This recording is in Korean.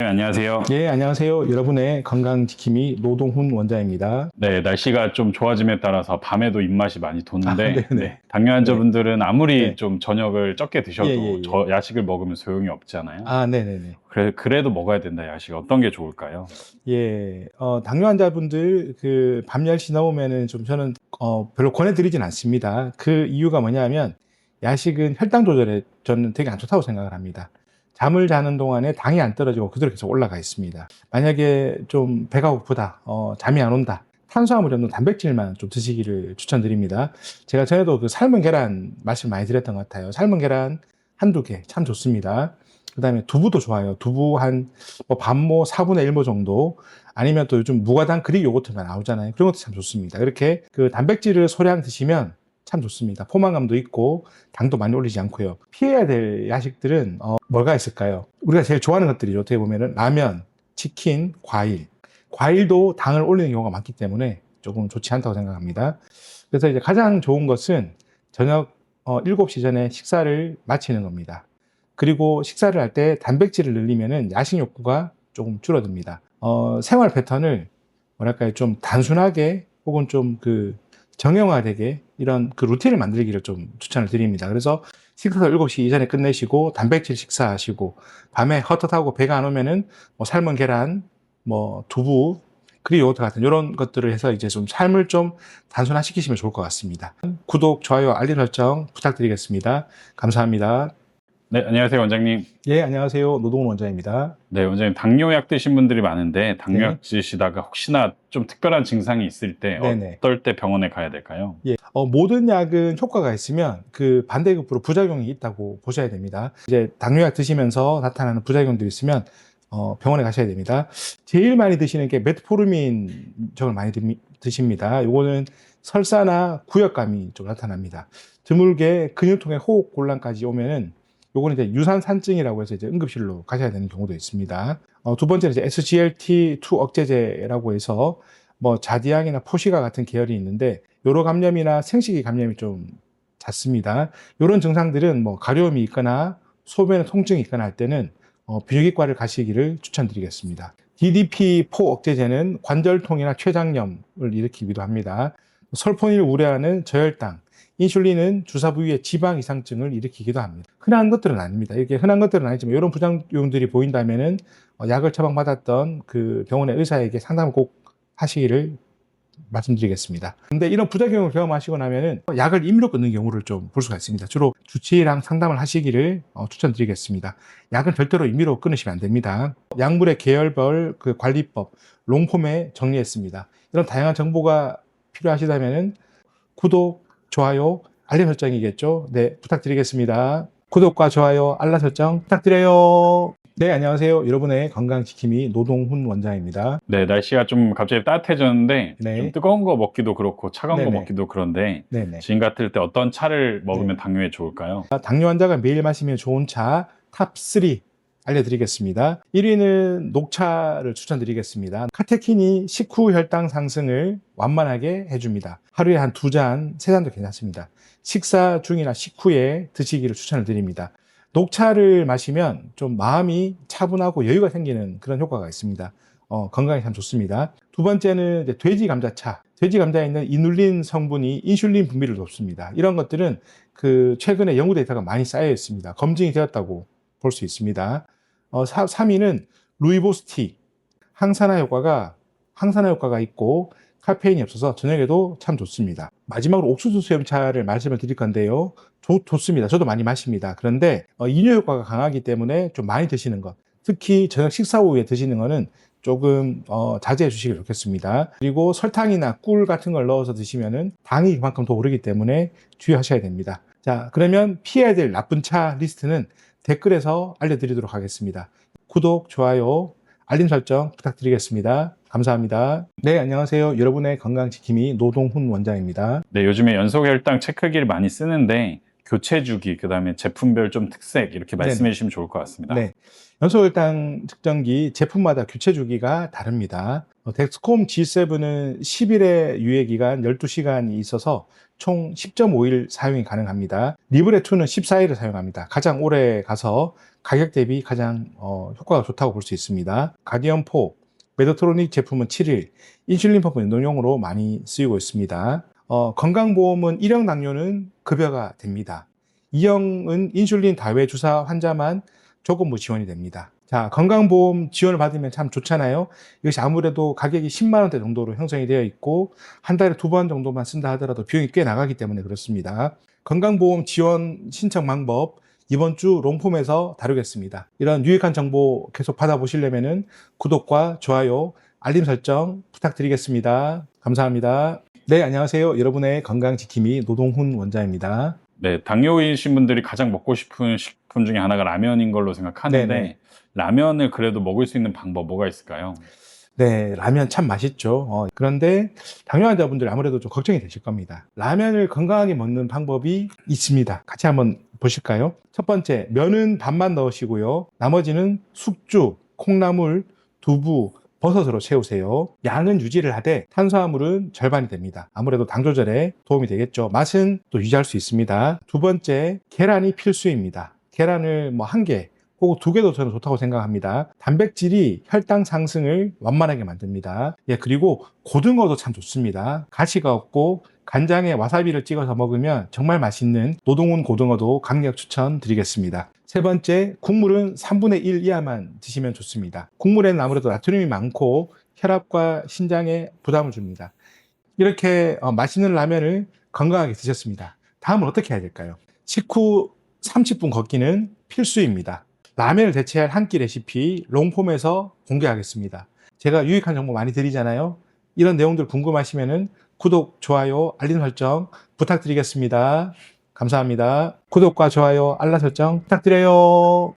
네, 안녕하세요. 예, 안녕하세요. 여러분의 건강지킴이 노동훈 원장입니다. 네, 날씨가 좀 좋아짐에 따라서 밤에도 입맛이 많이 아, 도는데, 네네. 당뇨 네. 환자분들은 아무리 네. 좀 저녁을 적게 예, 드셔도 예, 예. 야식을 먹으면 소용이 없잖아요. 아, 네네네. 그래도 먹어야 된다, 야식. 어떤 게 좋을까요? 예, 당뇨 환자분들 밤 10시 넘으면은 좀 저는, 별로 권해드리진 않습니다. 그 이유가 뭐냐면, 야식은 혈당 조절에 저는 되게 안 좋다고 생각을 합니다. 잠을 자는 동안에 당이 안 떨어지고 그대로 계속 올라가 있습니다. 만약에 좀 배가 고프다, 잠이 안 온다. 탄수화물이 없는 단백질만 좀 드시기를 추천드립니다. 제가 전에도 그 삶은 계란 말씀 많이 드렸던 것 같아요. 삶은 계란 한두 개 참 좋습니다. 그 다음에 두부도 좋아요. 두부 한 반모 4분의 1모 정도, 아니면 또 요즘 무가당 그릭 요거트가 나오잖아요. 그런 것도 참 좋습니다. 이렇게 그 단백질을 소량 드시면 참 좋습니다. 포만감도 있고 당도 많이 올리지 않고요. 피해야 될 야식들은 뭐가 있을까요? 우리가 제일 좋아하는 것들이죠. 어떻게 보면은 라면, 치킨, 과일. 과일도 당을 올리는 경우가 많기 때문에 조금 좋지 않다고 생각합니다. 그래서 이제 가장 좋은 것은 저녁 7시 전에 식사를 마치는 겁니다. 그리고 식사를 할 때 단백질을 늘리면은 야식 욕구가 조금 줄어듭니다. 생활 패턴을 뭐랄까요, 좀 단순하게 혹은 좀 정형화되게 이런 루틴을 만들기를 좀 추천을 드립니다. 그래서 식사 7시 이전에 끝내시고 단백질 식사하시고, 밤에 헛헛하고 배가 안 오면은 삶은 계란, 두부, 그리고 요거트 같은 이런 것들을 해서 이제 좀 삶을 좀 단순화시키시면 좋을 것 같습니다. 구독, 좋아요, 알림 설정 부탁드리겠습니다. 감사합니다. 네, 안녕하세요, 원장님. 예, 안녕하세요. 노동훈 원장입니다. 네, 원장님, 당뇨약 드신 분들이 많은데, 네. 당뇨약 드시다가 혹시나 좀 특별한 증상이 있을 때, 네네. 어떨 때 병원에 가야 될까요? 예. 모든 약은 효과가 있으면 반대급부로 부작용이 있다고 보셔야 됩니다. 이제 당뇨약 드시면서 나타나는 부작용들이 있으면 병원에 가셔야 됩니다. 제일 많이 드시는 게 메트포르민 적을 많이 드십니다. 요거는 설사나 구역감이 좀 나타납니다. 드물게 근육통에 호흡 곤란까지 오면은 요거는 이제 유산산증이라고 해서 이제 응급실로 가셔야 되는 경우도 있습니다. 두 번째는 이제 SGLT2 억제제라고 해서 자디약이나 포시가 같은 계열이 있는데, 요로 감염이나 생식기 감염이 좀 잦습니다. 이런 증상들은 가려움이 있거나 소변에 통증이 있거나 할 때는 비뇨기과를 가시기를 추천드리겠습니다. DDP4 억제제는 관절통이나 췌장염을 일으키기도 합니다. 설포닌을 우려하는 저혈당, 인슐린은 주사 부위의 지방 이상증을 일으키기도 합니다. 흔한 것들은 아닙니다. 이렇게 흔한 것들은 아니지만 이런 부작용들이 보인다면은 약을 처방받았던 그 병원의 의사에게 상담을 꼭 하시기를 말씀드리겠습니다. 근데 이런 부작용을 경험하시고 나면은 약을 임의로 끊는 경우를 좀 볼 수가 있습니다. 주로 주치의랑 상담을 하시기를 추천드리겠습니다. 약은 절대로 임의로 끊으시면 안 됩니다. 약물의 계열별 관리법 롱폼에 정리했습니다. 이런 다양한 정보가 필요하시다면은 구독, 좋아요, 알림 설정이겠죠. 네, 부탁드리겠습니다. 구독과 좋아요, 알람 설정 부탁드려요. 네, 안녕하세요. 여러분의 건강지킴이 노동훈 원장입니다. 네, 날씨가 좀 갑자기 따뜻해졌는데, 좀 네, 뜨거운 거 먹기도 그렇고, 차가운 거 네네, 먹기도 그런데, 네네. 지금 같을 때 어떤 차를 네. 먹으면 당뇨에 좋을까요? 당뇨 환자가 매일 마시면 좋은 차 탑3 알려드리겠습니다. 1위는 녹차를 추천드리겠습니다. 카테킨이 식후 혈당 상승을 완만하게 해줍니다. 하루에 한 2잔, 3잔도 괜찮습니다. 식사 중이나 식후에 드시기를 추천을 드립니다. 녹차를 마시면 좀 마음이 차분하고 여유가 생기는 그런 효과가 있습니다. 건강에 참 좋습니다. 두 번째는 이제 돼지 감자차. 돼지 감자에 있는 이눌린 성분이 인슐린 분비를 돕습니다. 이런 것들은 최근에 연구 데이터가 많이 쌓여 있습니다. 검증이 되었다고 볼 수 있습니다. 3위는 루이보스티. 항산화 효과가 있고 카페인이 없어서 저녁에도 참 좋습니다. 마지막으로 옥수수 수염차를 말씀을 드릴 건데요. 좋습니다. 저도 많이 마십니다. 그런데 이뇨 효과가 강하기 때문에 좀 많이 드시는 것, 특히 저녁 식사 후에 드시는 거는 조금 자제해 주시길 좋겠습니다. 그리고 설탕이나 꿀 같은 걸 넣어서 드시면은 당이 그만큼 더 오르기 때문에 주의하셔야 됩니다. 자, 그러면 피해야 될 나쁜 차 리스트는 댓글에서 알려드리도록 하겠습니다. 구독, 좋아요, 알림 설정 부탁드리겠습니다. 감사합니다. 네, 안녕하세요. 여러분의 건강지킴이 노동훈 원장입니다. 네, 요즘에 연소혈당 체크기를 많이 쓰는데, 교체 주기, 그 다음에 제품별 좀 특색, 이렇게 말씀해 네네. 주시면 좋을 것 같습니다. 네. 연소혈당 측정기 제품마다 교체 주기가 다릅니다. 덱스콤 G7은 10일의 유예 기간 12시간이 있어서 총 10.5일 사용이 가능합니다. 리브레2는 14일을 사용합니다. 가장 오래 가서 가격 대비 가장 효과가 좋다고 볼 수 있습니다. 가디언4, 메드트로닉 제품은 7일, 인슐린 펌프 연동용으로 많이 쓰이고 있습니다. 건강보험은 1형 당뇨는 급여가 됩니다. 2형은 인슐린 다외 주사 환자만 조건부 지원이 됩니다. 자, 건강보험 지원을 받으면 참 좋잖아요. 이것이 아무래도 가격이 10만 원대 정도로 형성이 되어 있고 한 달에 2번 정도만 쓴다 하더라도 비용이 꽤 나가기 때문에 그렇습니다. 건강보험 지원 신청 방법 이번 주 롱폼에서 다루겠습니다. 이런 유익한 정보 계속 받아보시려면 구독과 좋아요, 알림 설정 부탁드리겠습니다. 감사합니다. 네, 안녕하세요. 여러분의 건강지킴이 노동훈 원장입니다. 네, 당뇨이신 분들이 가장 먹고 싶은 식품 중에 하나가 라면인 걸로 생각하는데 네네. 라면을 그래도 먹을 수 있는 방법 뭐가 있을까요? 네, 라면 참 맛있죠. 그런데 당뇨 환자분들 아무래도 좀 걱정이 되실 겁니다. 라면을 건강하게 먹는 방법이 있습니다. 같이 한번 보실까요? 첫 번째, 면은 반만 넣으시고요. 나머지는 숙주, 콩나물, 두부, 버섯으로 채우세요. 양은 유지를 하되 탄수화물은 절반이 됩니다. 아무래도 당 조절에 도움이 되겠죠. 맛은 또 유지할 수 있습니다. 두 번째, 계란이 필수입니다. 계란을 뭐 한 개, 혹은 2개도 저는 좋다고 생각합니다. 단백질이 혈당 상승을 완만하게 만듭니다. 예, 그리고 고등어도 참 좋습니다. 가시가 없고 간장에 와사비를 찍어서 먹으면 정말 맛있는 노동훈 고등어도 강력 추천드리겠습니다. 세 번째, 국물은 3분의 1 이하만 드시면 좋습니다. 국물에는 아무래도 나트륨이 많고 혈압과 신장에 부담을 줍니다. 이렇게 맛있는 라면을 건강하게 드셨습니다. 다음은 어떻게 해야 될까요? 식후 30분 걷기는 필수입니다. 라면을 대체할 한 끼 레시피 롱폼에서 공개하겠습니다. 제가 유익한 정보 많이 드리잖아요. 이런 내용들 궁금하시면 구독, 좋아요, 알림 설정 부탁드리겠습니다. 감사합니다. 구독과 좋아요, 알람 설정 부탁드려요.